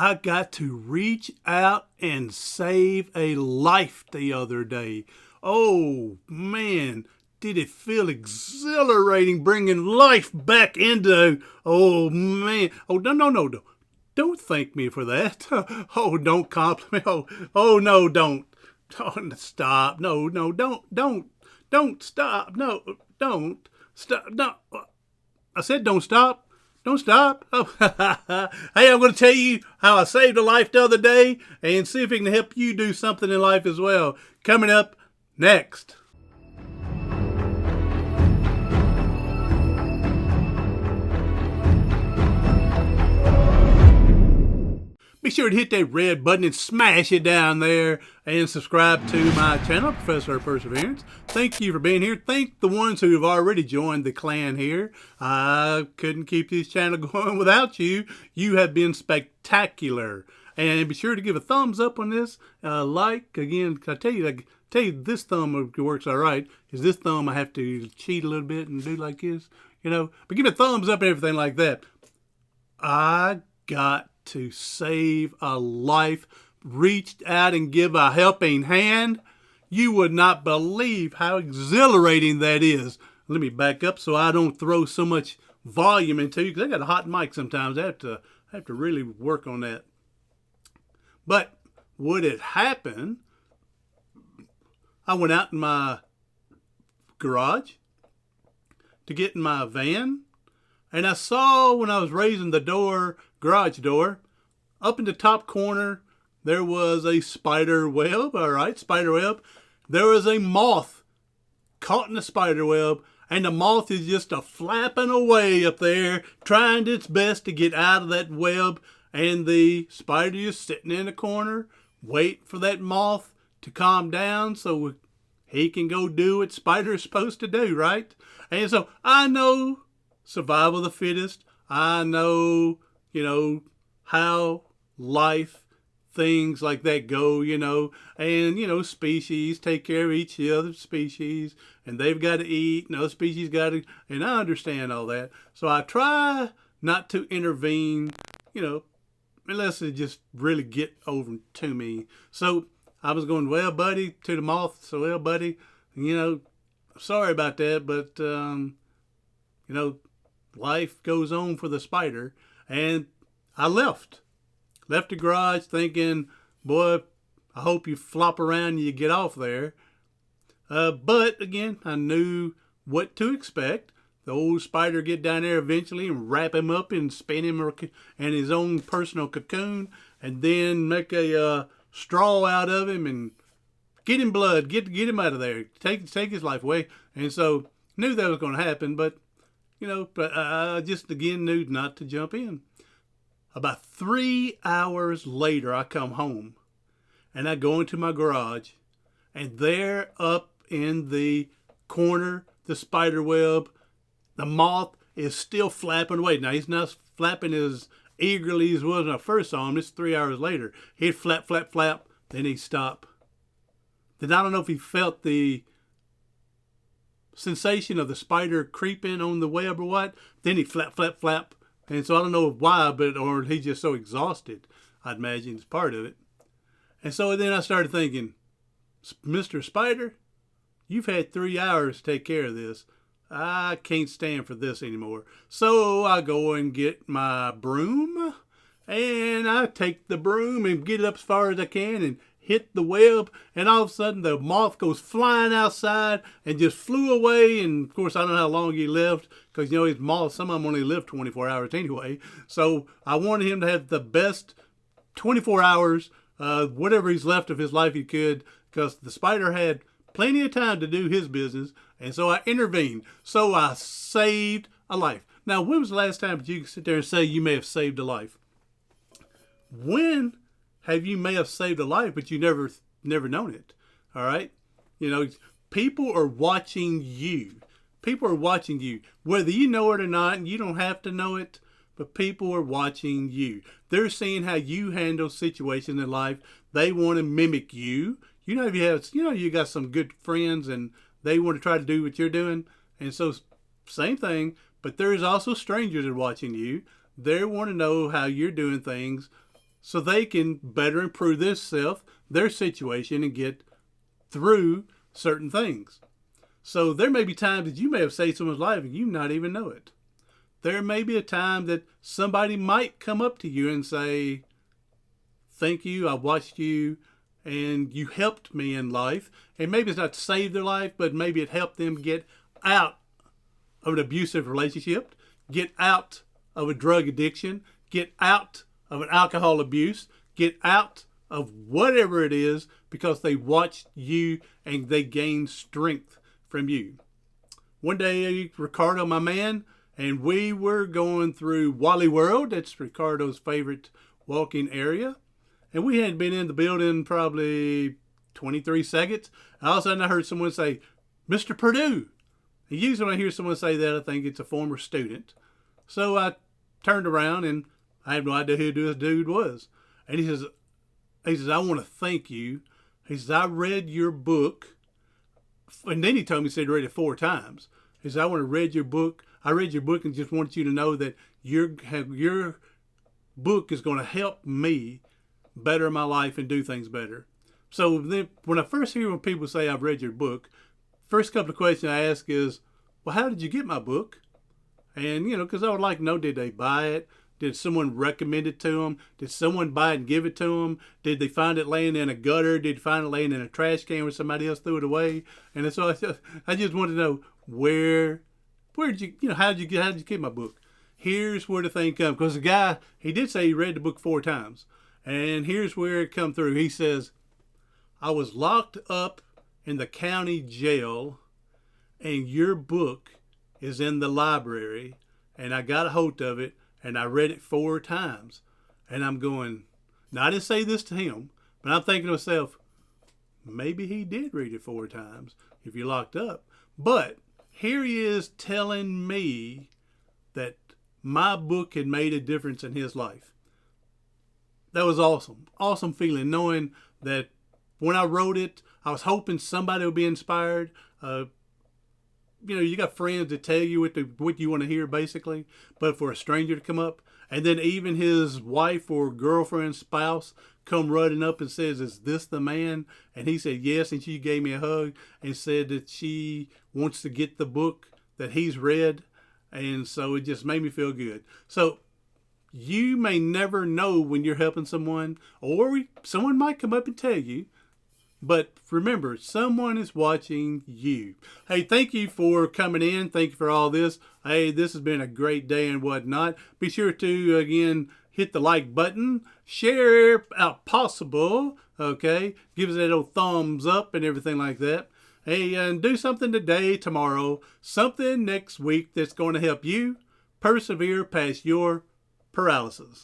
I got to reach out and save a life the other day. Oh man, did it feel exhilarating bringing life back into, oh man. Oh, no. Don't thank me for that. Oh, don't compliment. Oh no, don't. Don't stop. No, don't stop. No, don't stop. No, I said don't stop. Don't stop. Oh, hey, I'm going to tell you how I saved a life the other day and see if it can help you do something in life as well. Coming up next. Be sure to hit that red button and smash it down there and subscribe to my channel, Professor of Perseverance. Thank you for being here. Thank the ones who have already joined the clan here. I couldn't keep this channel going without you. You have been spectacular. And be sure to give a thumbs up on this. Like, again, I tell you this thumb works all right. Is this thumb I have to cheat a little bit and do like this, But give me a thumbs up and everything like that. I got to save a life, reached out and give a helping hand. You would not believe how exhilarating that is. Let me back up so I don't throw so much volume into you, because I got a hot mic sometimes. I have to really work on that. But what had happened, I went out in my garage to get in my van, and I saw when I was raising the garage door, up in the top corner, there was a spider web. All right, spider web. There was a moth caught in the spider web, and the moth is just flapping away up there, trying its best to get out of that web, and the spider is sitting in the corner, waiting for that moth to calm down so he can go do what spider is supposed to do, right? And so I know survival of the fittest. I know, how life, things like that go, and, species take care of each other species, and they've got to eat, and other species got to, and I understand all that. So I try not to intervene, unless it just really get over to me. So I was going, well, buddy, to the moth. So, well, buddy, sorry about that, but, life goes on for the spider. And I left the garage thinking, boy, I hope you flop around and you get off there. But again, I knew what to expect. The old spider get down there eventually and wrap him up and spin him in his own personal cocoon, and then make a straw out of him and get him blood, get him out of there, take his life away. And so knew that was going to happen, but but I just again knew not to jump in. About 3 hours later, I come home and I go into my garage, and there up in the corner, the spider web, the moth is still flapping away. Now, he's not flapping as eagerly as was when I first saw him. This is 3 hours later. He'd flap, flap, flap, then he'd stop. Then I don't know if he felt the sensation of the spider creeping on the web or what. Then he'd flap, flap, flap. And so I don't know why, or he's just so exhausted, I'd imagine it's part of it. And so then I started thinking, Mr. Spider, you've had 3 hours to take care of this. I can't stand for this anymore. So I go and get my broom, and I take the broom and get it up as far as I can and hit the web, and all of a sudden the moth goes flying outside and just flew away. And of course, I don't know how long he lived, because his moths, some of them only live 24 hours anyway. So I wanted him to have the best 24 hours, whatever he's left of his life he could, because the spider had plenty of time to do his business. And so I intervened. So I saved a life. Now, when was the last time that you could sit there and say you may have saved a life? When have you may have saved a life, but you never known it? All right? People are watching you. People are watching you. Whether you know it or not, and you don't have to know it, but people are watching you. They're seeing how you handle situations in life. They want to mimic you. If you got some good friends and they want to try to do what you're doing. And so same thing, but there's also strangers that are watching you. They want to know how you're doing things so they can better improve themselves, their situation, and get through certain things. So there may be times that you may have saved someone's life and you not even know it. There may be a time that somebody might come up to you and say, thank you, I watched you, and you helped me in life. And maybe it's not to save their life, but maybe it helped them get out of an abusive relationship, get out of a drug addiction, get out of an alcohol abuse, get out of whatever it is, because they watched you and they gained strength from you. One day, Ricardo, my man, and we were going through Wally World. That's Ricardo's favorite walking area. And we hadn't been in the building probably 23 seconds. All of a sudden I heard someone say, Mr. Purdue. And usually when I hear someone say that, I think it's a former student. So I turned around and I had no idea who this dude was. And he says, I want to thank you. He says, I read your book. And then he told me, he said, he read it 4 times. He said, I want to read your book. I read your book and just want you to know that your book is going to help me better my life and do things better. So then when I first hear when people say, I've read your book, first couple of questions I ask is, well, how did you get my book? And, because I would like to know, did they buy it? Did someone recommend it to them? Did someone buy it and give it to them? Did they find it laying in a gutter? Did they find it laying in a trash can where somebody else threw it away? And so I just wanted to know where did you, how did you get my book? Here's where the thing comes. Because the guy, he did say he read the book 4 times. And here's where it come through. He says, I was locked up in the county jail and your book is in the library and I got a hold of it and I read it 4 times. And I'm going, now I didn't say this to him, but I'm thinking to myself, maybe he did read it 4 times if you're locked up. But here he is telling me that my book had made a difference in his life. That was awesome. Awesome feeling knowing that when I wrote it, I was hoping somebody would be inspired. You got friends that tell you what you want to hear, basically. But for a stranger to come up, and then even his wife or girlfriend, spouse, come running up and says, is this the man? And he said, yes. And she gave me a hug and said that she wants to get the book that he's read. And so it just made me feel good. So you may never know when you're helping someone, or someone might come up and tell you. But remember, someone is watching you. Hey, thank you for coming in. Thank you for all this. Hey, this has been a great day and whatnot. Be sure to, again, hit the like button. Share out possible. Okay? Give us that old thumbs up and everything like that. Hey, and do something today, tomorrow, something next week that's going to help you persevere past your paralysis.